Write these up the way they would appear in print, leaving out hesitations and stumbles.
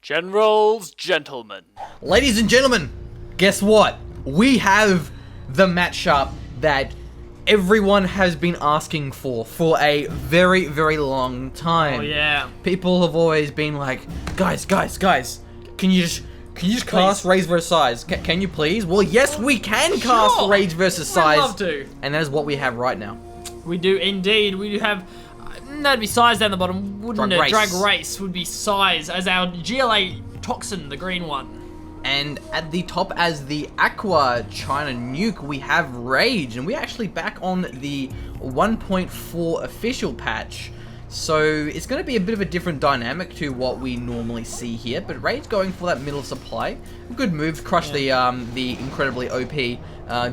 Gentlemen. Ladies and gentlemen, guess what? We have the matchup that everyone has been asking for a very, very long time. Oh yeah. People have always been like, guys, can you just cast Rage vs. Size? Can you please? Well, yes, we can cast Rage vs. Size. We'd love to. And that is what we have right now. We do indeed. We do have. That'd be Size down the bottom, wouldn't it? Drag Race would be Size as our GLA Toxin, the green one. And at the top as the Aqua China Nuke, we have Rage. And we're actually back on the 1.4 official patch. So it's going to be a bit of a different dynamic to what we normally see here. But Rage going for that middle supply. Good move. Crush the incredibly OP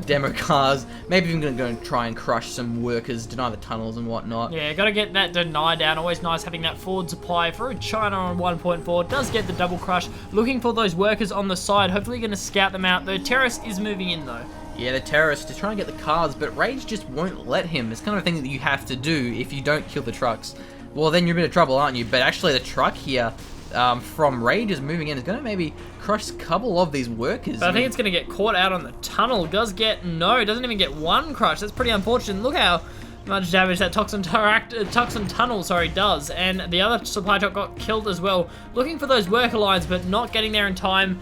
demo cars. Maybe even going to go and try and crush some workers, deny the tunnels and whatnot. Yeah, got to get that deny down. Always nice having that forward supply for a China on 1.4. Does get the double crush. Looking for those workers on the side. Hopefully going to scout them out. The terrorist is moving in though. Yeah, the terrorist is trying to get the cars, but Rage just won't let him. It's kind of a thing that you have to do if you don't kill the trucks. Well, then you're in a bit of trouble, aren't you? But actually, the truck here from Rage is moving in. Is going to maybe crush a couple of these workers. But I think it's going to get caught out on the tunnel. Doesn't even get one crush. That's pretty unfortunate. Look how much damage that Toxin tunnel does. And the other supply truck got killed as well. Looking for those worker lines, but not getting there in time.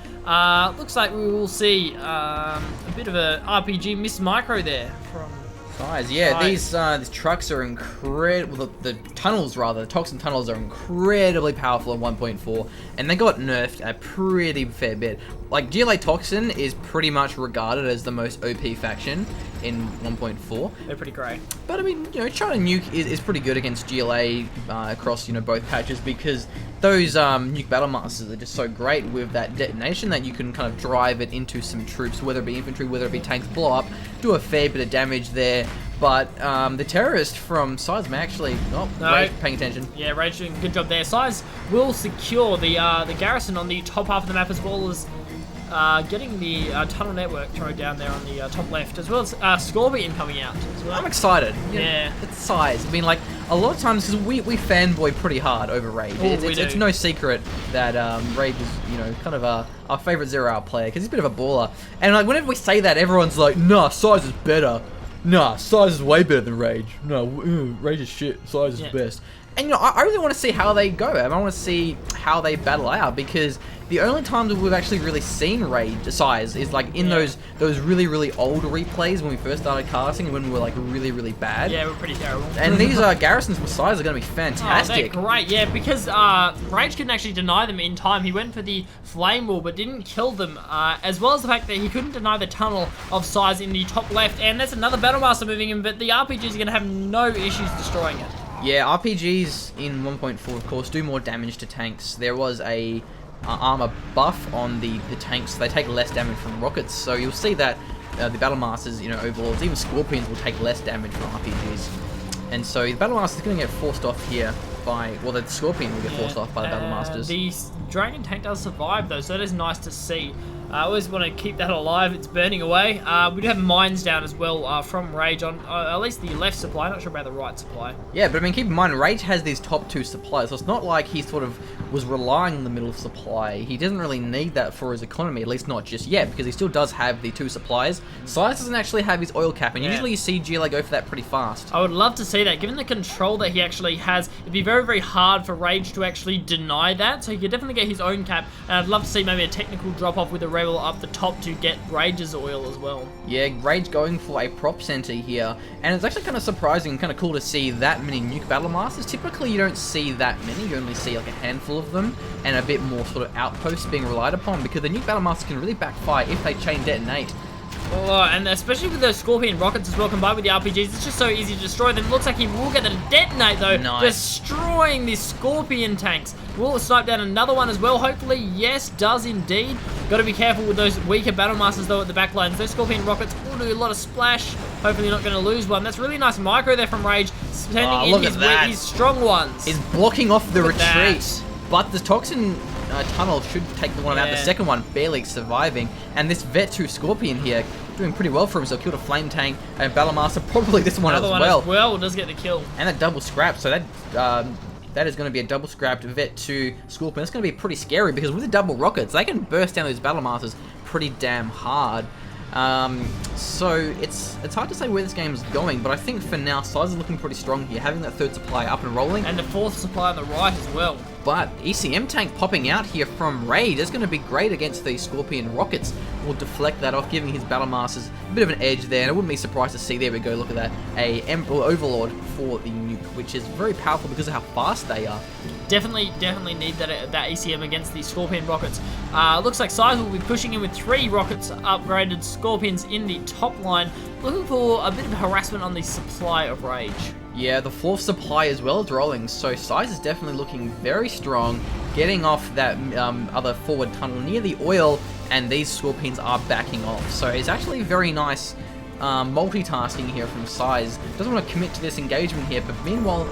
Looks like we will see a bit of a RPG miss micro there from Size. Yeah, these trucks are incredible. The tunnels, rather, the Toxin tunnels are incredibly powerful in 1.4, and they got nerfed a pretty fair bit. Like, GLA Toxin is pretty much regarded as the most OP faction in 1.4. They're pretty great. But I mean, China Nuke is pretty good against GLA across both patches, because those Nuke Battle Masters are just so great with that detonation that you can kind of drive it into some troops, whether it be infantry, whether it be tanks, blow up, do a fair bit of damage there. But the terrorist from Size may actually... Oh, no. Rage paying attention. Yeah, Rage doing a good job there. Size will secure the garrison on the top half of the map, as well as getting the tunnel network thrown down there on the top left, as well as Scorpion coming out as well. I'm excited. Yeah. It's Size. I mean, like, a lot of times, because we fanboy pretty hard over Rage. It's no secret that Rage is, kind of our favorite zero-hour player, because he's a bit of a baller. And like, whenever we say that, everyone's like, nah, Size is better. Nah, Size is way better than Rage. No, Rage is shit. Size is the best. And I really want to see how they go. I want to see how they battle out, because the only times that we've actually really seen Rage Size is like in those really, really old replays when we first started casting, when we were like really, really bad. Yeah, we're pretty terrible. And these garrisons with Size are going to be fantastic. Oh, they're great, yeah, because Rage couldn't actually deny them in time. He went for the flame wall but didn't kill them, as well as the fact that he couldn't deny the tunnel of Size in the top left. And that's another Battle Master moving in, but the RPGs are going to have no issues destroying it. Yeah, RPGs in 1.4, of course, do more damage to tanks. There was a armor buff on the tanks. They take less damage from rockets, so you'll see that the Battle Masters, overlords, even Scorpions will take less damage from RPGs. And so the Battle Master's going to get forced off here by... Well, the Scorpion will get forced off by the Battle Masters. The Dragon tank does survive, though, so that is nice to see. I always want to keep that alive. It's burning away. We do have mines down as well from Rage on at least the left supply. Not sure about the right supply. Yeah, but I mean, keep in mind, Rage has these top two supplies, so it's not like he sort of was relying on the middle supply. He doesn't really need that for his economy, at least not just yet, because he still does have the two supplies. Size doesn't actually have his oil cap, and usually you see GLA go for that pretty fast. I would love to see that. Given the control that he actually has, it'd be very, very hard for Rage to actually deny that, so he could definitely get his own cap, and I'd love to see maybe a technical drop-off with a Rebel up the top to get Rage's oil as well. Yeah, Rage going for a prop center here, and it's actually kind of surprising and kind of cool to see that many Nuke Battle Masters. Typically you don't see that many, you only see like a handful of them, and a bit more sort of outposts being relied upon, because the Nuke Battle Masters can really backfire if they chain detonate. Oh, and especially with those Scorpion rockets as well, combined with the RPGs, it's just so easy to destroy them. Looks like he will get them to detonate, though, destroying the Scorpion tanks. Will snipe down another one as well, hopefully. Yes, does indeed. Got to be careful with those weaker Battle Masters, though, at the back lines. Those Scorpion rockets will do a lot of splash. Hopefully not going to lose one. That's really nice micro there from Rage, sending in his strong ones. He's blocking off the retreat. But the Toxin tunnel should take the one out. The second one barely surviving. And this Vet 2 Scorpion here doing pretty well for himself. Killed a Flame Tank and Battle Master. Probably this one as well. Well, does get the kill. And a double scrap. So that that is going to be a double scrapped Vet 2 Scorpion. That's going to be pretty scary because with the double rockets, they can burst down those Battle Masters pretty damn hard. So it's hard to say where this game is going, but I think for now, Size is looking pretty strong here, having that third supply up and rolling. And the fourth supply on the right as well. But ECM tank popping out here from Raid is going to be great against the Scorpion rockets. Will deflect that off, giving his Battle Masters a bit of an edge there. And I wouldn't be surprised to see, there we go, look at that, a Overlord for the Nuke, which is very powerful because of how fast they are. Definitely need that ECM against the Scorpion rockets. Looks like Size will be pushing in with 3 rockets, upgraded Scorpions in the top line, looking for a bit of harassment on the supply of Rage. Yeah, the fourth supply as well is rolling, so Size is definitely looking very strong, getting off that other forward tunnel near the oil, and these Scorpions are backing off. So it's actually very nice multitasking here from Size. Doesn't want to commit to this engagement here, but meanwhile,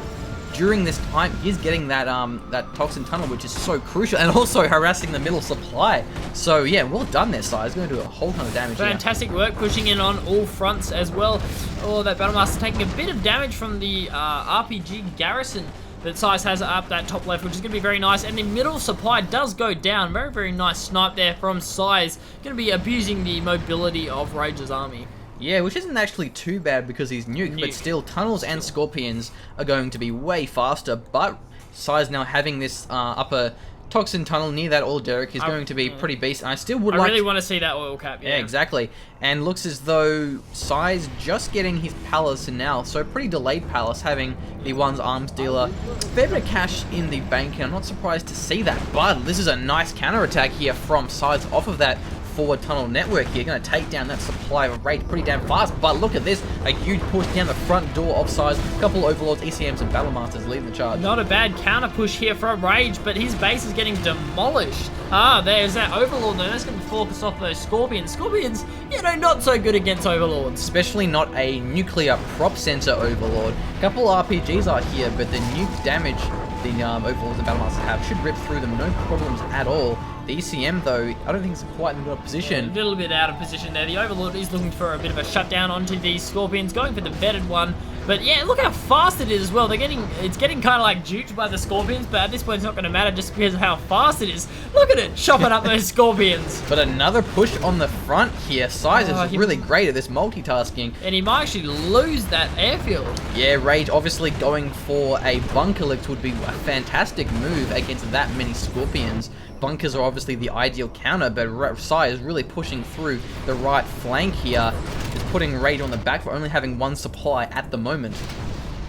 during this time, he's getting that that Toxin tunnel, which is so crucial, and also harassing the middle supply. So yeah, well done there, Size. Going to do a whole ton of damage. Fantastic work, pushing in on all fronts as well. Oh, that Battlemaster taking a bit of damage from the RPG garrison that Size has up that top left, which is going to be very nice. And the middle supply does go down. Very nice snipe there from Size. Going to be abusing the mobility of Rage's army. Yeah, which isn't actually too bad because he's Nuke, but still, Tunnels and Scorpions are going to be way faster, but Size now having this upper Toxin tunnel near that oil derrick is going to be pretty beast, and I still would like... I really want to see that oil cap, yeah, exactly. And looks as though Size just getting his Palace now, so pretty delayed Palace, having the one's arms dealer. Fair bit of cash in the bank, and I'm not surprised to see that, but this is a nice counterattack here from Size off of that forward tunnel network here. Going to take down that supply of Rage pretty damn fast, but look at this, a huge push down the front door of Size. A couple Overlords, ECMs and Battle Masters leading the charge. Not a bad counter push here from Rage, but his base is getting demolished. There's that Overlord though. That's going to focus off those Scorpions. Scorpions, you know, not so good against Overlords. Especially not a nuclear prop center Overlord. A couple RPGs are here, but the nuke damage the Overlords and Battle Masters have should rip through them, no problems at all. The ECM, though, I don't think it's quite in a good position. A little bit out of position there. The Overlord is looking for a bit of a shutdown onto these Scorpions, going for the vetted one. But yeah, look how fast it is as well. It's getting kind of like duped by the Scorpions, but at this point it's not going to matter just because of how fast it is. Look at it, chopping up those Scorpions. But another push on the front here. Size is really great at this multitasking. And he might actually lose that airfield. Yeah, Rage obviously going for a bunker lift would be a fantastic move against that many Scorpions. Bunkers are obviously the ideal counter, but Size is really pushing through the right flank here. Is putting Rage on the back for only having one supply at the moment.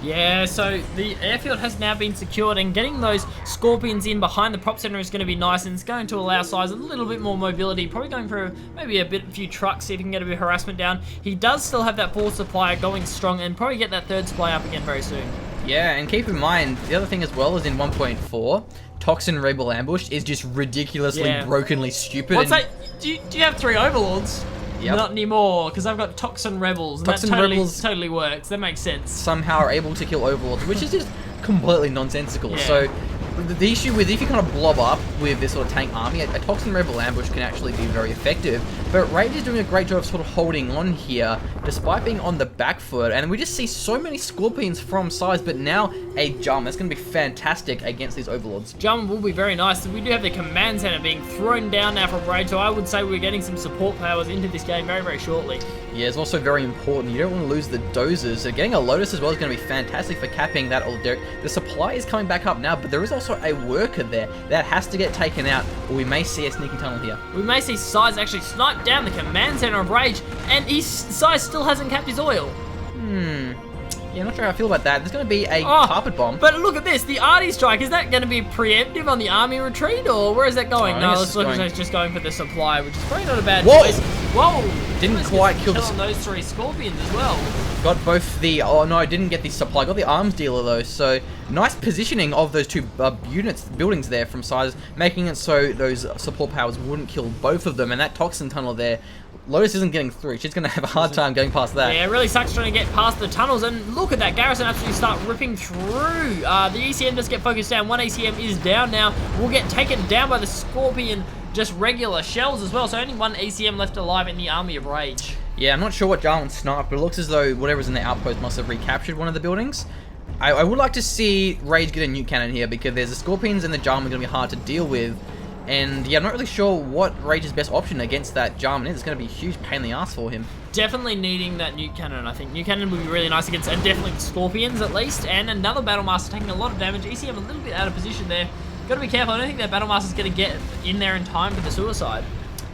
Yeah, so the airfield has now been secured, and getting those Scorpions in behind the prop center is going to be nice, and it's going to allow Size a little bit more mobility. Probably going for maybe a few trucks, see if he can get a bit of harassment down. He does still have that fourth supply going strong, and probably get that third supply up again very soon. Yeah, and keep in mind, the other thing as well is in 1.4, Toxin Rebel Ambush is just ridiculously brokenly stupid. What's that? Do you have 3 Overlords? Yep. Not anymore, because I've got Toxin Rebels, and Toxin that Rebels totally works. That makes sense. Somehow are able to kill Overlords, which is just completely nonsensical. So the issue with, if you kind of blob up with this sort of tank army, a Toxin Rebel Ambush can actually be very effective. But Rage is doing a great job of sort of holding on here, despite being on the back foot. And we just see so many Scorpions from Size, but now a jump. That's going to be fantastic against these Overlords. Jump will be very nice. We do have the command center being thrown down now from Rage, so I would say we're getting some support powers into this game very shortly. Yeah, it's also very important. You don't want to lose the dozers. So getting a Lotus as well is going to be fantastic for capping that old derrick. The supply is coming back up now, but there is also a worker there that has to get taken out, or we may see a sneaky tunnel here. We may see Size actually snipe down the command center of Rage, and Size still hasn't capped his oil. Yeah, I'm not sure how I feel about that. There's going to be a carpet bomb. But look at this, the Arty strike, is that going to be preemptive on the army retreat, or where is that going? No, it's just going for the supply, which is probably not a bad choice. Whoa! Didn't quite kill those 3 Scorpions as well. Got both the... Oh, no, I didn't get the supply. Got the arms dealer, though. So, nice positioning of those 2 buildings there from Size, making it so those support powers wouldn't kill both of them. And that Toxin tunnel there, Lotus isn't getting through. She's going to have a hard time going past that. Yeah, it really sucks trying to get past the tunnels. And look at that. Garrison absolutely start ripping through. The ECM does get focused down. One ECM is down now. Will get taken down by the Scorpion, just regular shells as well. So only 1 ECM left alive in the army of Rage. Yeah, I'm not sure what Jarman sniped, but it looks as though whatever's in the outpost must have recaptured one of the buildings. I would like to see Rage get a Nuke Cannon here, because there's the Scorpions and the Jarman going to be hard to deal with. And yeah, I'm not really sure what Rage's best option against that Jarman is. It's going to be a huge pain in the ass for him. Definitely needing that Nuke Cannon, I think. Nuke Cannon would be really nice against, and definitely the Scorpions at least. And another Battle Master taking a lot of damage. ECM a little bit out of position there. Got to be careful. I don't think that Battle Master's going to get in there in time for the suicide.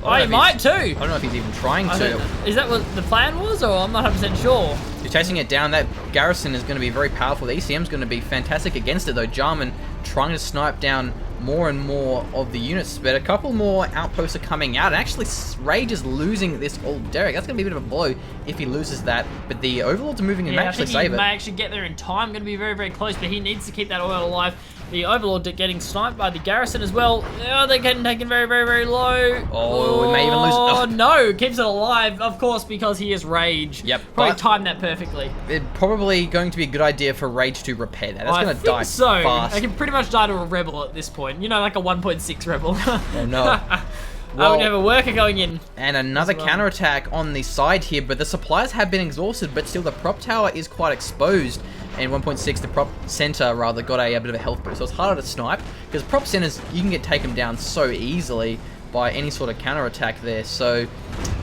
Oh, he might too. I don't know if he's even trying to. Is that what the plan was, or I'm not 100% sure? He's chasing it down. That Garrison is going to be very powerful. The ECM's going to be fantastic against it, though. Jarman trying to snipe down more and more of the units, but a couple more outposts are coming out. And actually, Rage is losing this old Derek. That's going to be a bit of a blow if he loses that. But the Overlords are moving and may actually save it. He may actually get there in time. Going to be very, very close, but he needs to keep that oil alive. The Overlord getting sniped by the Garrison as well. Oh, they're getting taken very, very, very low. Oh, we may even lose. Oh, no. Keeps it alive, of course, because he is Rage. Yep. Probably timed that perfectly. It's probably going to be a good idea for Rage to repair that. That's going to die fast. I can pretty much die to a Rebel at this point. You know, like a 1.6 Rebel. Oh, no. Well, I would have a worker going in. And another counterattack on the side here, but the supplies have been exhausted, but still the prop tower is quite exposed. And 1.6, the prop center rather, got a bit of a health boost, so it's harder to snipe, because prop centers, you can get taken down so easily by any sort of counterattack there. So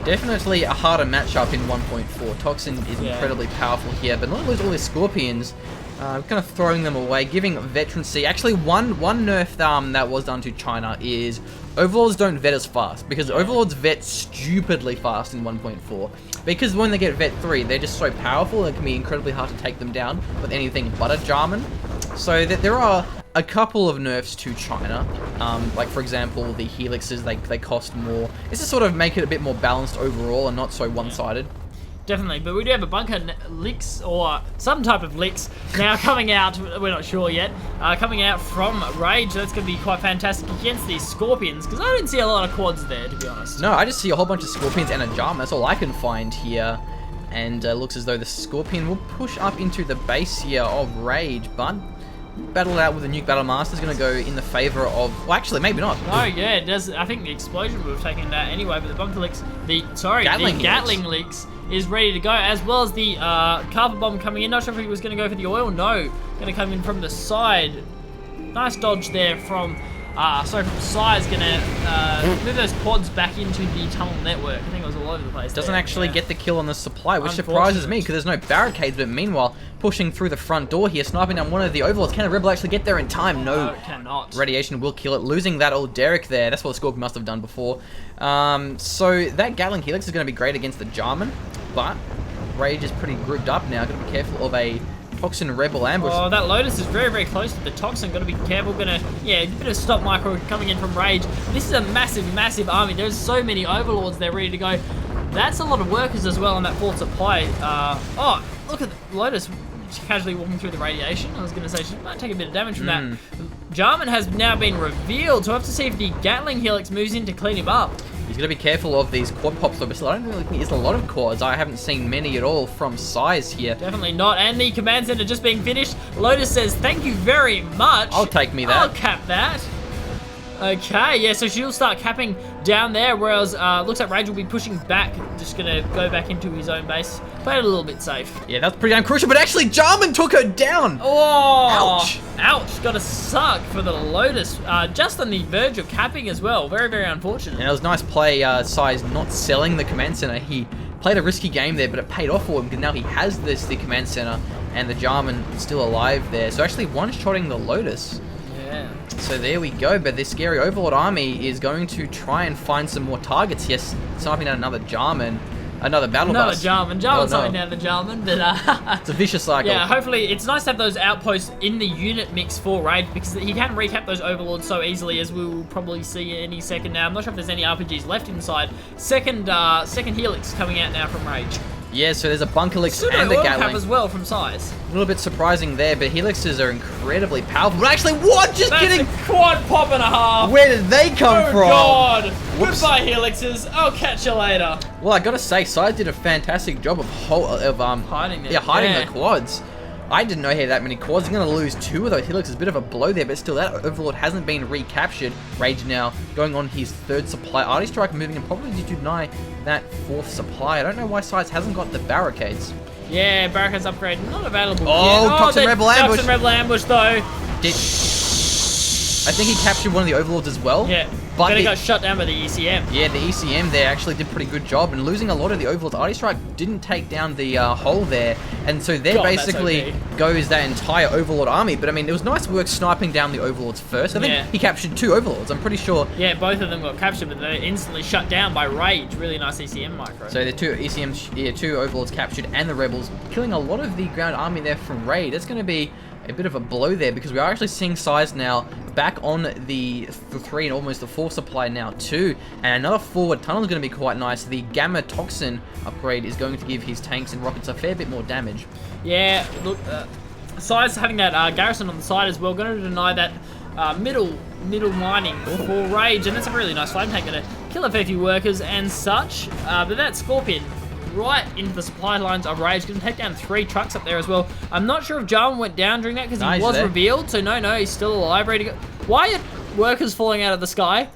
definitely a harder matchup in 1.4. Toxin is incredibly powerful here, but not lose all his Scorpions. Kind of throwing them away, giving veterancy. Actually, one nerf that was done to China is Overlords don't vet as fast, because Overlords vet stupidly fast in 1.4. Because when they get vet 3, they're just so powerful, it can be incredibly hard to take them down with anything but a Jarman. So there are a couple of nerfs to China. Like, for example, the Helixes, they cost more. It's to sort of make it a bit more balanced overall and not so one-sided. Definitely, but we do have a bunker licks, or some type of licks, now coming out, we're not sure yet, coming out from Rage. That's going to be quite fantastic against these Scorpions, because I didn't see a lot of quads there, to be honest. No, I just see a whole bunch of Scorpions and a Jarman. That's all I can find here. And looks as though the Scorpion will push up into the base here of Rage, but battle out with the Nuke Battle Master is going to go in the favor of... Well, actually, maybe not. Oh, yeah, it does. I think the Explosion would have taken that anyway, but the bunker licks, the Gatling licks is ready to go, as well as the Carpet Bomb coming in. Not sure if he was going to go for the oil. No, going to come in from the side. Nice dodge there from from Size. Going to move those quads back into the tunnel network. I think it was all over the place. Doesn't actually get the kill on the supply, which surprises me, because there's no barricades, but meanwhile, pushing through the front door here, sniping down one of the Overlords. Can a Rebel actually get there in time? No, it cannot. Radiation will kill it. Losing that old Derek there, that's what the Scorpion must have done before. So that Gatling Helix is going to be great against the Jarman, but Rage is pretty grouped up now. Got to be careful of a Toxin Rebel ambush. Oh, that Lotus is very, very close to the Toxin. Got to be careful. Gonna, a bit of stop micro coming in from Rage. This is a massive, massive army. There's so many Overlords there ready to go. That's a lot of workers as well on that fourth supply. Oh, look at Lotus casually walking through the radiation. I was going to say she might take a bit of damage from that. Jarman has now been revealed, so I have to see if the Gatling Helix moves in to clean him up. He's going to be careful of these quad pops, though, but still, I don't really think there's a lot of quads. I haven't seen many at all from Size here. Definitely not. And the command center just being finished. Lotus says, thank you very much. I'll take me that. I'll cap that. Okay, yeah, so she'll start capping down there, whereas looks like Rage will be pushing back, just going to go back into his own base. Play it a little bit safe. Yeah, that's pretty damn crucial, but actually Jarman took her down. Oh, ouch. Ouch, gotta suck for the Lotus. Just on the verge of capping as well. Very, very unfortunate. And it was nice play, Size not selling the command center. He played a risky game there, but it paid off for him, because now he has the command center, and the Jarman is still alive there. So actually one-shotting the Lotus. So there we go, but this scary Overlord army is going to try and find some more targets. Yes, sniping out another Jarman, another battle bus. Jarman's sniping down the Jarman, but it's a vicious cycle. Yeah, hopefully it's nice to have those outposts in the unit mix for Rage, because he can recap those Overlords so easily, as we will probably see any second now. I'm not sure if there's any RPGs left inside. Second Helix coming out now from Rage. Yeah, so there's a bunker Helix and a Gatling as well from Size. A little bit surprising there, but Helixes are incredibly powerful. But actually, what? Just kidding! A quad pop and a half. Where did they come from? Oh God! Whoops. Goodbye, Helixes. I'll catch you later. Well, I gotta say, Size did a fantastic job of hiding them. Yeah, hiding the quads. I didn't know he had that many quads. He's going to lose 2 of those Helixes. A bit of a blow there, but still, that Overlord hasn't been recaptured. Rage now going on his 3rd supply. Artie Strike moving and probably to deny that 4th supply. I don't know why Size hasn't got the barricades. Yeah, Barricades upgrade not available Oh, yet. Toxin Rebel ambush. Toxin Rebel ambush though. I think he captured one of the Overlords as well. Yeah, but he got shot down by the ECM. Yeah, the ECM there actually did a pretty good job, and losing a lot of the Overlords. Arty Strike didn't take down the hole there, and so there basically goes that entire Overlord army. But I mean, it was nice work sniping down the Overlords first. I think he captured 2 Overlords, I'm pretty sure. Yeah, both of them got captured, but they're instantly shut down by Rage. Really nice ECM micro. So the 2 ECMs, yeah, 2 Overlords captured, and the Rebels killing a lot of the ground army there from Raid. That's going to be a bit of a blow there, because we are actually seeing Size now back on the 3 and almost the 4 supply now too, and another forward tunnel is going to be quite nice. The Gamma Toxin upgrade is going to give his tanks and rockets a fair bit more damage. Yeah, look, Size having that garrison on the side as well, going to deny that middle mining for Rage, and that's a really nice flame tank going to kill a fair few workers and such, but that Scorpion right into the supply lines of Rage. Going to take down 3 trucks up there as well. I'm not sure if Jarman went down during that because he was revealed. So no, he's still alive, ready to go. Why are workers falling out of the sky?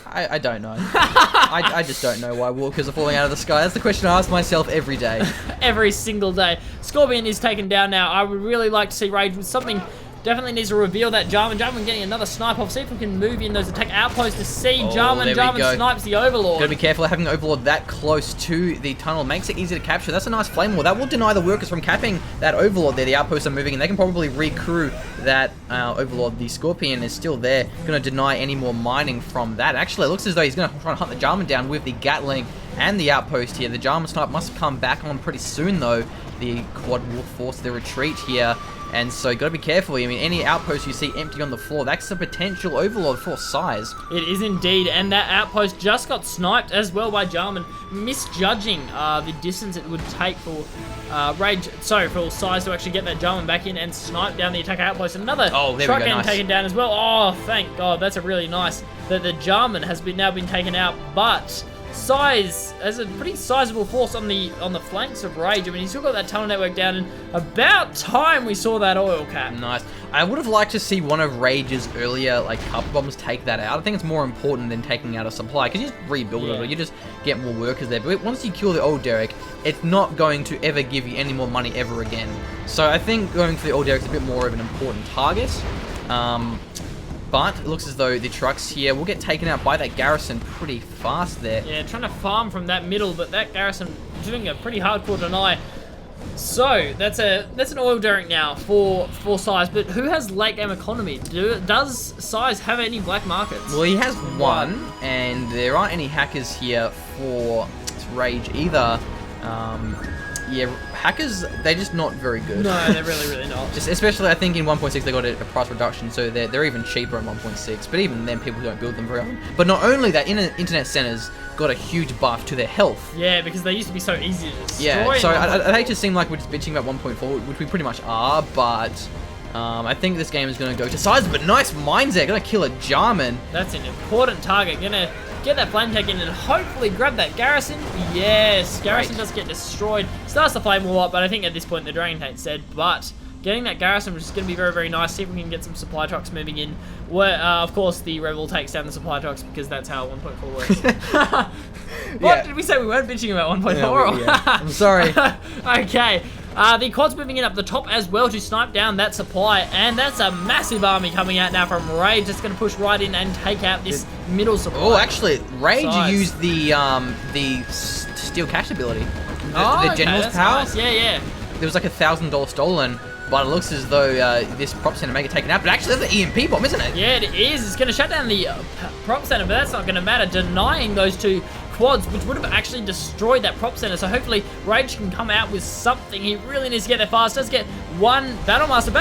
I don't know. I just don't know why workers are falling out of the sky. That's the question I ask myself every day. Every single day. Scorpion is taken down now. I would really like to see Rage with something. Definitely needs to reveal that Jarman. Jarman getting another snipe off. See if we can move in those attack outposts to see Jarman. Jarman snipes the Overlord. Gotta be careful. Having Overlord that close to the tunnel makes it easy to capture. That's a nice flame wall. That will deny the workers from capping that Overlord there. The outposts are moving and they can probably recrew that Overlord. The Scorpion is still there. Gonna deny any more mining from that. Actually, it looks as though he's gonna try and hunt the Jarman down with the Gatling and the outpost here. The Jarman snipe must come back on pretty soon though. The quad will force the retreat here. And so you gotta be careful. I mean, any outpost you see empty on the floor, that's a potential Overlord for Size. It is indeed, and that outpost just got sniped as well by Jarman, misjudging the distance it would take for for Size to actually get that Jarman back in and snipe down the attack outpost. Another truck getting taken down as well. Oh, thank God, that's a really nice that the Jarman has now been taken out, but Size has a pretty sizable force on the flanks of Rage. I mean, he's still got that tunnel network down, and about time we saw that oil cap. Nice. I would have liked to see one of Rage's earlier carpet bombs take that out. I think it's more important than taking out a supply, because you just rebuild it or you just get more workers there. But once you kill the old Derek, it's not going to ever give you any more money ever again. So I think going for the old Derek is a bit more of an important target. But it looks as though the trucks here will get taken out by that garrison pretty fast there. Yeah, trying to farm from that middle, but that garrison doing a pretty hardcore deny. So that's an oil derrick now for Size. But who has late game economy? Does Size have any black markets? Well, he has one, and there aren't any hackers here for Rage either. Yeah, hackers, they're just not very good. No, they're really not. Just especially, I think in 1.6 they got a price reduction, so they're even cheaper in 1.6. But even then, people don't build them very often. But not only that, internet centers got a huge buff to their health. Yeah, because they used to be so easy to destroy. Yeah, so I hate to seem like we're just bitching about 1.4, which we pretty much are, but I think this game is going to go to Size. But nice mines there, gonna kill a Jarman. That's an important target. Gonna get that flame tank in and hopefully grab that garrison. Yes, garrison does get destroyed. Starts the flame wall up, but I think at this point the dragon tank's dead. But getting that garrison, which is going to be very nice. See if we can get some supply trucks moving in. Where, of course, the Rebel takes down the supply trucks because that's how 1.4 works. What did we say? We weren't bitching about 1.4? Yeah, I'm sorry. Okay. The quad's moving in up the top as well to snipe down that supply, and that's a massive army coming out now from Rage. That's going to push right in and take out this middle supply. Oh, actually, Rage used the steel cash ability. The General's power. Nice. Yeah. There was like $1,000 stolen, but it looks as though this prop center may get taken out. But actually, that's an EMP bomb, isn't it? Yeah, it is. It's going to shut down the prop center, but that's not going to matter. Denying those 2 quads, which would have actually destroyed that prop center. So hopefully Rage can come out with something. He really needs to get there fast. Does get one Battlemaster.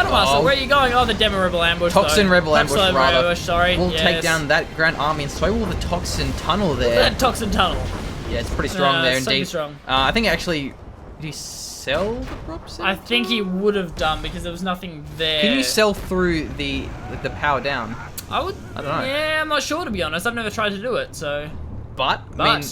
Where are you going? Oh, the Demo Rebel ambush. Toxin Rebel ambush, rather. Sorry. We'll take down that grand army, and so will the Toxin tunnel there. That Toxin tunnel. Yeah, it's pretty strong there indeed. Strong. I think actually, did he sell the prop center? I think he would have done because there was nothing there. Can you sell through the power down? I don't know. Yeah, I'm not sure, to be honest. I've never tried to do it, so. But I mean,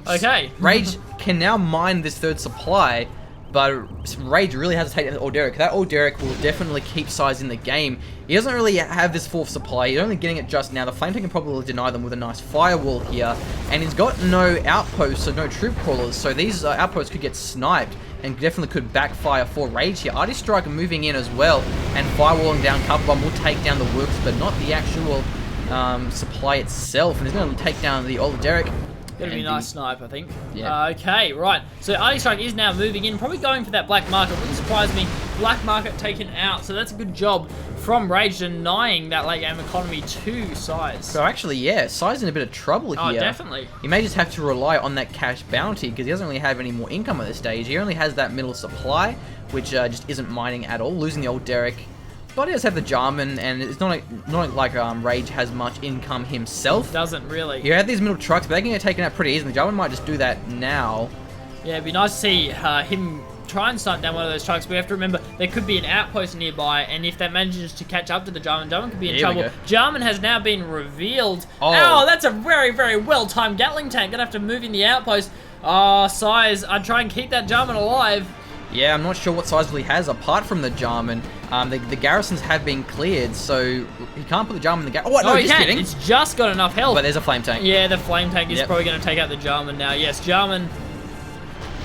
okay. Rage can now mine this 3rd supply, but Rage really has to take that old Derek. That old Derek will definitely keep Size in the game. He doesn't really have this 4th supply. He's only getting it just now. The flame tank can probably deny them with a nice firewall here, and he's got no outposts, so no troop crawlers. So these outposts could get sniped and definitely could backfire for Rage here. Artist Strike moving in as well, and firewalling down Carpet Bomb will take down the works, but not the actual supply itself. And he's going to take down the old Derek. Gonna be a nice snipe, I think. Yeah. Okay, right. So Artist Strike is now moving in, probably going for that black market. Wouldn't surprise me. Black market taken out, so that's a good job from Rage denying that late game economy to Size. So actually, yeah, Size in a bit of trouble here. Oh, definitely. He may just have to rely on that cash bounty because he doesn't really have any more income at this stage. He only has that middle supply, which just isn't mining at all, losing the old Derek. But he does have the Jarman, and it's not like Rage has much income himself. Doesn't really. You have these middle trucks, but they can get taken out pretty easily. The Jarman might just do that now. Yeah, it'd be nice to see him try and snipe down one of those trucks. We have to remember there could be an outpost nearby, and if that manages to catch up to the Jarman, Jarman could be in trouble. Jarman has now been revealed. Oh, that's a very, very well-timed Gatling tank. Gonna have to move in the outpost. Oh, Size, I'd try and keep that Jarman alive. Yeah, I'm not sure what Size really has apart from the Jarman. The garrisons have been cleared, so he can't put the Jarman in the garrison. Oh, no, just kidding. It's just got enough health. But there's a flame tank. Yeah, the flame tank is probably going to take out the Jarman now. Yes, Jarman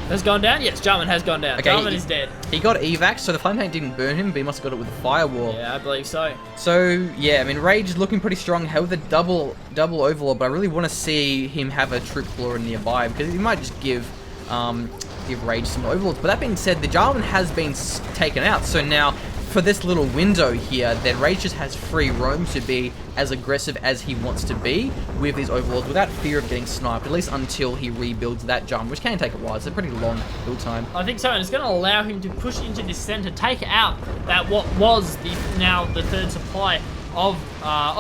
has gone down. Yes, Jarman has gone down. Okay, Jarman is dead. He got evac, so the flame tank didn't burn him, but he must have got it with a firewall. Yeah, I believe so. So, yeah, I mean, Rage is looking pretty strong. Held the double Overlord, but I really want to see him have a Troop Explorer nearby, because he might just give Rage some Overlords. But that being said, the Jarman has been taken out, so now for this little window here, then Rage just has free roam to be as aggressive as he wants to be with these Overlords without fear of getting sniped, at least until he rebuilds that Jarman, which can take a while. It's a pretty long build time. I think so, and it's going to allow him to push into this center, take out that what was now the third supply of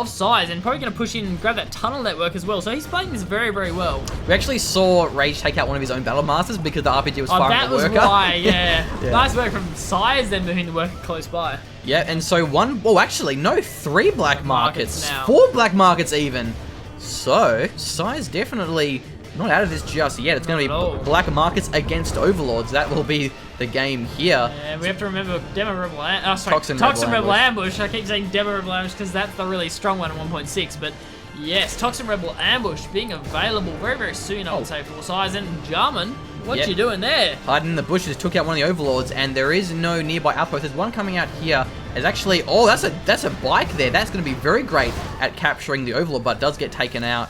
Size, and probably going to push in and grab that tunnel network as well. So he's playing this very, very well. We actually saw Rage take out one of his own Battle Masters because the RPG was firing the worker. That was why, yeah. Nice work from Size then moving the worker close by. Yeah, and so three black markets now. 4 black markets even. So, Size definitely not out of this just yet. It's going to be black markets against Overlords. That will be the game here. Yeah, we have to remember Demo Rebel Toxin Rebel Ambush. I keep saying Demo Rebel Ambush because that's the really strong one at 1.6, but yes, Toxin Rebel Ambush being available very, very soon, I would say, for Size. And Jarman, what you doing there? Hiding in the bushes, took out one of the Overlords, and there is no nearby outpost. There's one coming out here. There's actually, that's a bike there. That's going to be very great at capturing the Overlord, but does get taken out.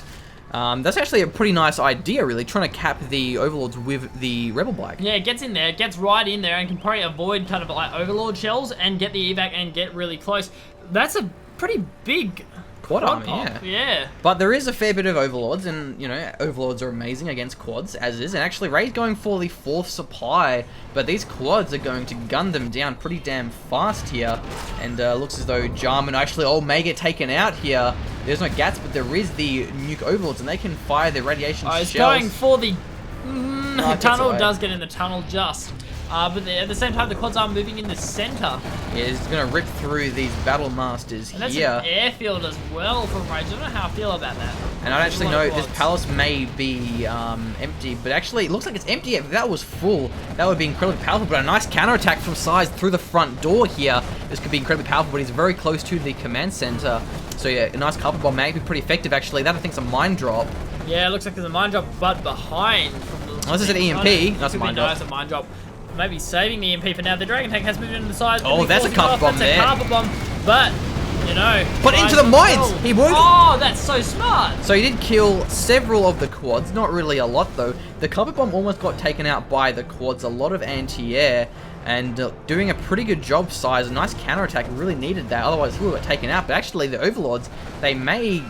That's actually a pretty nice idea, really, trying to cap the Overlords with the Rebel bike. Yeah, it gets in there, gets right in there, and can probably avoid kind of like Overlord shells and get the evac and get really close. That's a pretty big quad army, yeah. But there is a fair bit of Overlords, and, you know, Overlords are amazing against quads, as is. And actually, Ray's going for the 4th supply, but these quads are going to gun them down pretty damn fast here. And looks as though Jarman actually may get taken out here. There's no Gats, but there is the Nuke Overlords, and they can fire their radiation shells. It's going for the tunnel. Does get in the tunnel just. But at the same time, the quads are moving in the center. Yeah, it's going to rip through these Battle Masters and that's here. An airfield as well from Rage. I don't know how I feel about that. And I actually know this palace may be empty, but actually it looks like it's empty. If that was full, that would be incredibly powerful. But a nice counterattack from Size through the front door here. This could be incredibly powerful, but he's very close to the command center. So yeah, a nice carpet bomb may be pretty effective actually. That I think is a mine drop. Yeah, it looks like there's a mine drop, but behind. This is an EMP. That's a mine drop. Nice, a mine drop. Maybe saving the EMP for now. The Dragon Tank has moved into the side. Oh, that's a carpet bomb there. That's a carpet bomb, but, you know. Put into the mines! He would. Oh, that's so smart. So he did kill several of the quads. Not really a lot, though. The carpet bomb almost got taken out by the quads. A lot of anti-air. And doing a pretty good job, Size. A nice counterattack. Really needed that. Otherwise, he would have got taken out. But actually, the Overlords, they may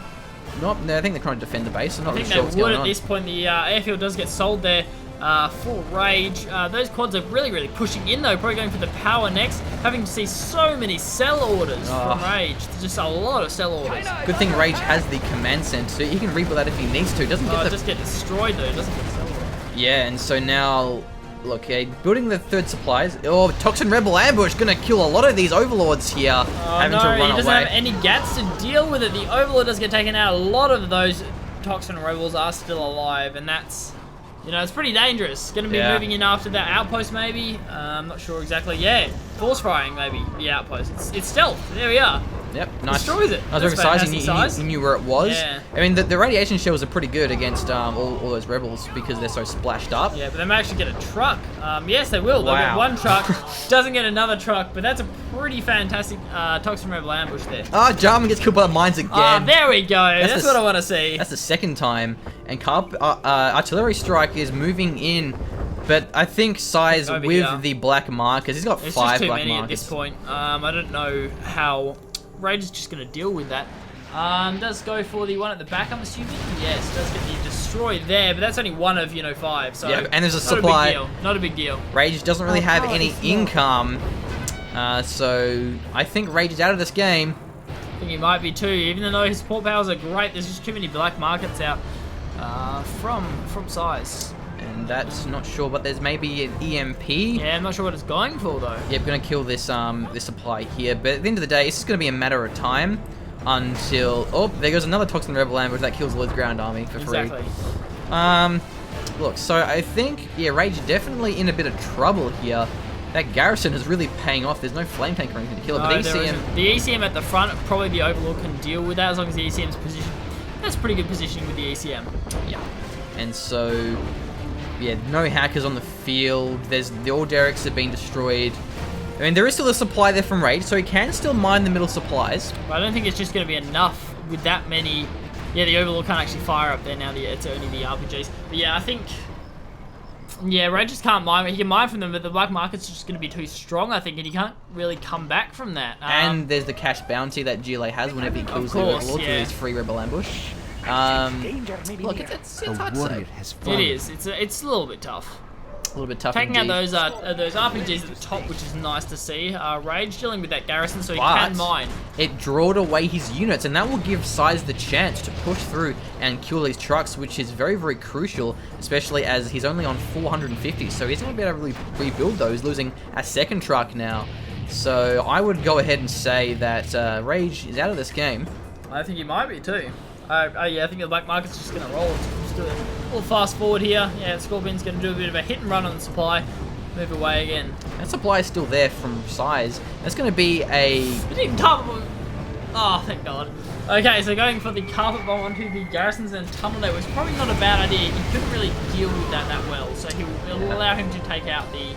not. I think they're trying to defend the base. I'm not really sure what's going on. At this point. The airfield does get sold there. For Rage. Those quads are really, really pushing in though, probably going for the power next, having to see so many sell orders from Rage. There's just a lot of sell orders. Good thing Rage has the command center, so he can rebuild that if he needs to. Doesn't get just get destroyed though, doesn't get sell orders. Yeah, and so now, look, building the 3rd supplies. Oh, Toxin Rebel Ambush gonna kill a lot of these Overlords here, having to run away. He doesn't have any Gats to deal with it. The Overlord does get taken out. A lot of those Toxin Rebels are still alive, and that's, you know, it's pretty dangerous. Going to be moving in after that outpost, maybe. I'm not sure exactly. Yeah, force firing, maybe, the outpost. It's stealth. There we are. Yep, nice. Destroys it. I was Size. You knew where it was. Yeah. I mean, the radiation shells are pretty good against all those rebels because they're so splashed up. Yeah, but they may actually get a truck. Yes, they will. They'll Wow. get one truck. Doesn't get another truck, but that's a pretty fantastic Toxin Rebel ambush there. Ah, Jarman gets killed by the mines again. Ah, there we go. That's what I want to see. That's the second time. And artillery strike is moving in. But I think Size with the black markers, he's got 5 black markers. It's just too many at this point. I don't know how Rage is just going to deal with that. Does go for the one at the back, I'm assuming. Yes, does get the destroy there, but that's only one of 5. So yeah, and there's a supply. Not a big deal. Rage doesn't really have any income, so I think Rage is out of this game. I think he might be too. Even though his support powers are great, there's just too many black markets out from Size. And that's not sure, but there's maybe an EMP. Yeah, I'm not sure what it's going for though. Yep, gonna kill this this supply here. But at the end of the day, it's just gonna be a matter of time until there goes another Toxin Rebel ambush that kills Lord's ground army for free. Exactly. Look, so I think Rage definitely in a bit of trouble here. That garrison is really paying off. There's no flame tank or anything to kill it, but the ECM at the front, probably the Overlord can deal with that as long as the ECM's position. That's pretty good positioning with the ECM. Yeah, and so. Yeah, no hackers on the field. All derricks have been destroyed. I mean, there is still a supply there from Rage, so he can still mine the middle supplies. But I don't think it's just going to be enough with that many. Yeah, the Overlord can't actually fire up there now. It's only the RPGs. But yeah, I think. Yeah, Rage just can't mine. He can mine from them, but the black market's just going to be too strong, I think, and he can't really come back from that. And there's the cash bounty that GLA has whenever he kills the Overlord for his free rebel ambush. Look, it's hard to say. It is. It's a little bit tough. A little bit tough. Taking out those RPGs at the top, which is nice to see. Rage dealing with that garrison, so he can mine. It drawed away his units, and that will give Size the chance to push through and kill these trucks, which is very, very crucial, especially as he's only on 450. So he's going to be able to really rebuild those, losing a second truck now. So I would go ahead and say that Rage is out of this game. I think he might be too. Yeah, I think the black market's just going to roll. Just do a little fast forward here. Yeah, Scorpion's going to do a bit of a hit and run on the supply. Move away again. That supply is still there from Size. That's going to be a... Oh, thank God. Okay, so going for the carpet bomb onto the garrisons and tunnel network was probably not a bad idea. He couldn't really deal with that well, so it'll allow him to take out the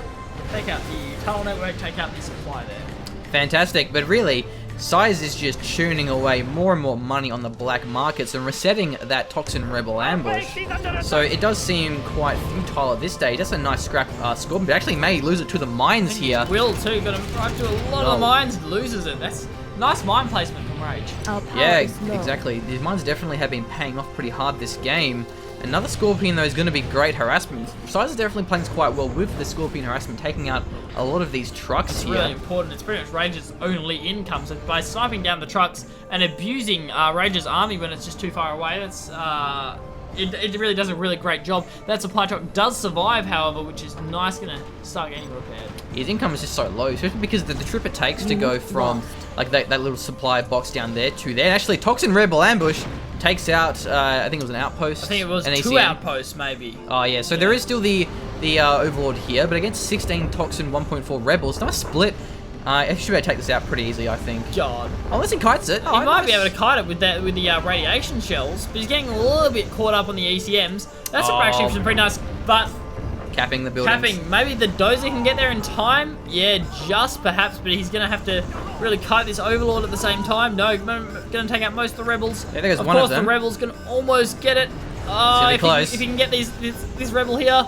tunnel network, take out the supply there. Fantastic, but really... Size is just churning away more and more money on the black markets and resetting that Toxin Rebel ambush. So it does seem quite futile at this stage. That's a nice scrap Scorpion, but actually may lose it to the mines here. He will too, got him right to a lot of mines, loses it. That's nice mine placement from Rage. Yeah, exactly. These mines definitely have been paying off pretty hard this game. Another Scorpion, though, is going to be great harassment. Size is definitely playing quite well with the Scorpion harassment, taking out a lot of these trucks here. It's really important. It's pretty much Rage's only income. So by sniping down the trucks and abusing Rage's army when it's just too far away, that's it really does a really great job. That supply truck does survive, however, which is nice, going to start getting repaired. His income is just so low, especially because the trip it takes to go from like that little supply box down there to there. And actually, Toxin Rebel ambush takes out, I think it was an outpost. I think it was an 2 outposts, maybe. Oh, yeah. So there is still the Overlord here, but against 16 Toxin 1.4 Rebels, nice split. He should be able to take this out pretty easily, I think. God. Unless he kites it. He might be able to kite it with the radiation shells, but he's getting a little bit caught up on the ECMs. That's actually pretty nice, but... Capping the buildings. Maybe the Dozer can get there in time. Yeah, just perhaps, but he's going to have to really kite this Overlord at the same time. No, going to take out most of the rebels. Yeah, there goes one of them. Of course, the rebels can almost get it. Oh, if he can get this rebel here.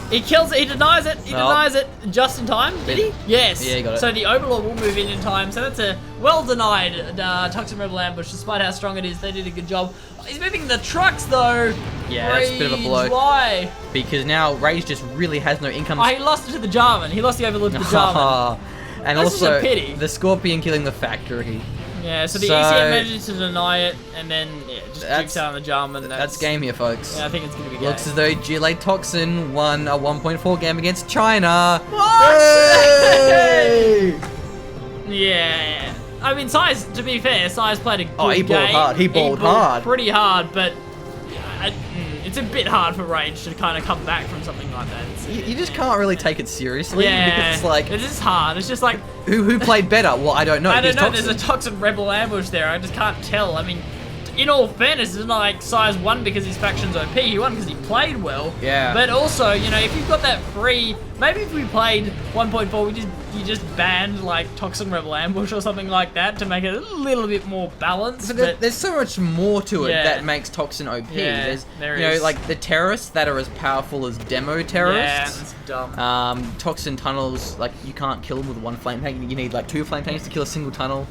He kills it, he denies it, denies it just in time. Did he? Yes. Yeah, he got it. So the Overlord will move in time. So that's a well-denied Toxin Rebel ambush, despite how strong it is. They did a good job. He's moving the trucks, though. Yeah, that's a bit of a blow. Why? Because now Rage just really has no income. Oh, he lost it to the Jarman. He lost the Overlord to the Jarman. And that's also, just a pity. The Scorpion killing the factory. Yeah, so the ECM manages to deny it, and then just jukes out on the Jarman. That's game here, folks. Yeah, I think it's going to be game. Looks as though GLA Toxin won a 1.4 game against China. What? Hey! Yeah. I mean, Size, to be fair, Size played a good game. He balled hard. He balled hard. Pretty hard, but it's a bit hard for Rage to kind of come back from something like that. You just can't really take it seriously. Yeah, because it's like... It's just hard. It's just like... Who played better? Well, I don't know. I don't know. There's a Toxin Rebel ambush there. I just can't tell. I mean... In all fairness, it's not like Size won because his faction's OP. He won because he played well. Yeah. But also, you know, if you've got that free, maybe if we played 1.4, you just banned like Toxin Rebel Ambush or something like that to make it a little bit more balanced. But there's so much more to it that makes Toxin OP. Yeah, there is. Like the terrorists that are as powerful as demo terrorists. Yeah, that's dumb. Toxin tunnels, like you can't kill them with one flame tank. You need like 2 flame tanks to kill a single tunnel.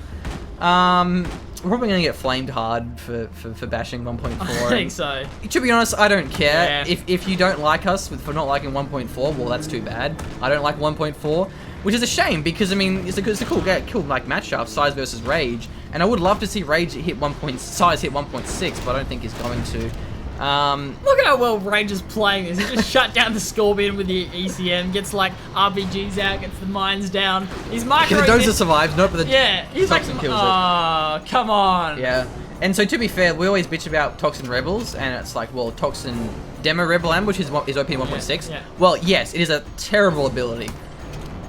We're probably going to get flamed hard for bashing 1.4. I think so. To be honest, I don't care. Yeah. If you don't like us for not liking 1.4, well, that's too bad. I don't like 1.4, which is a shame because, I mean, it's a cool like matchup, Size versus Rage, and I would love to see Rage hit Size hit 1.6, but I don't think he's going to. Look at how well Rage is playing this. He just shut down the Scorpion with the ECM, gets like RPGs out, gets the mines down. He's micro. The Dozer survives, nope, but the he's like, Toxin kills it. Come on. Yeah, and so to be fair, we always bitch about Toxin Rebels, and it's like, well, Toxin Demo Rebel Ambush is OP in 1.6. Yeah. Well, yes, it is a terrible ability.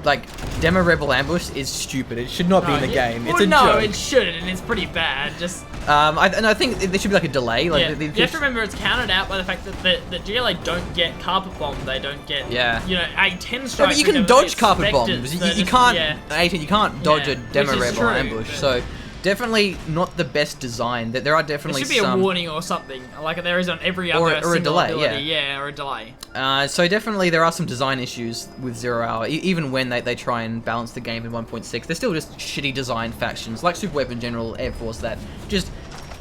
Like, Demo Rebel Ambush is stupid. It should not be in the game. It's a joke. It shouldn't, and it's pretty bad. Just. I think there should be like a delay. Like, you have to remember it's counted out by the fact that GLA don't get carpet bomb. They don't get. Yeah. You know, A10 strikes. No, but you can dodge carpet bombs. You can't. 18. You can't dodge a Demo Rebel ambush. So. Definitely not the best design. There are definitely there should be a warning or something, like there is on every other or a delay, ability. Yeah, or a delay. So definitely there are some design issues with 0 Hour. Even when they try and balance the game in 1.6, they're still just shitty designed factions like Super Weapon General, Air Force that just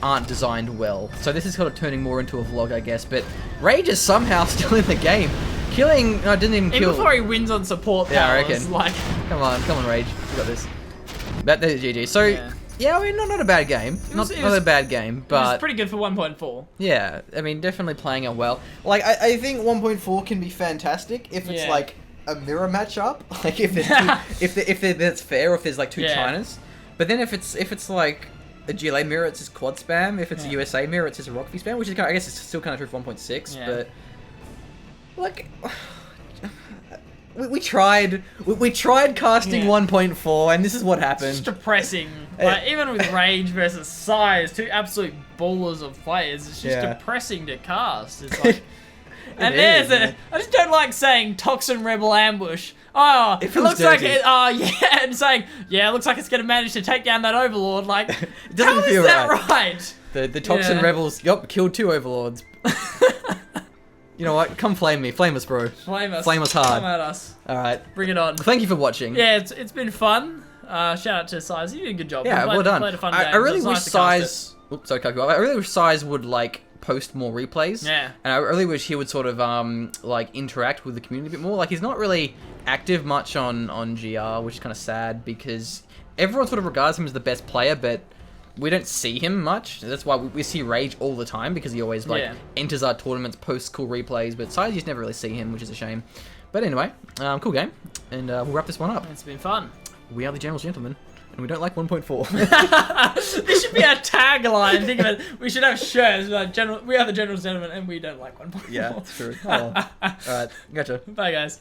aren't designed well. So this is kind of turning more into a vlog, I guess. But Rage is somehow still in the game. Killing, no, didn't even kill. Before he wins on support powers, I reckon. like... Come on, Rage, you got this. That's GG. So. Yeah, I mean, not a bad game. Not a bad game, but... It was pretty good for 1.4. Yeah, I mean, definitely playing it well. Like, I think 1.4 can be fantastic if it's, like, a mirror matchup. Like, if it's if that's fair, or if there's, like, 2 Chinas. But then if it's like, a GLA mirror, it's just quad spam. If it's a USA mirror, it's just a Rockfy spam, which is kind of, I guess it's still kind of true for 1.6, but... Like... We tried casting 1.4, and this is what happened. It's just depressing. Like, even with Rage versus Size, 2 absolute ballers of players, it's just depressing to cast. It's like, and I just don't like saying Toxin Rebel Ambush. Oh, it looks dirty. Like it. Oh yeah, and saying it looks like it's gonna manage to take down that Overlord. Like, it doesn't feel right. The Toxin Rebels, killed 2 Overlords. You know what? Come flame me. Flame us, bro. Flame us. Flame us hard. Come at us. Alright. Bring it on. Thank you for watching. Yeah, it's been fun. Shout out to Size. You did a good job. Yeah, well done. Played a fun game. I really wish Size... Oops, sorry, I really wish Size would, like, post more replays. Yeah. And I really wish he would sort of, like, interact with the community a bit more. Like, he's not really active much on GR, which is kind of sad, because everyone sort of regards him as the best player, but... we don't see him much. That's why we see Rage all the time, because he always like enters our tournaments, posts cool replays, but Size, you just never really see him, which is a shame. But anyway, cool game, and we'll wrap this one up. It's been fun. We are the Generals Gentlemen, and we don't like 1.4. This should be our tagline. Think of it. We should have shirts like we are the Generals Gentlemen, and we don't like 1.4. Yeah, that's true. Oh, well. Alright, gotcha. Bye, guys.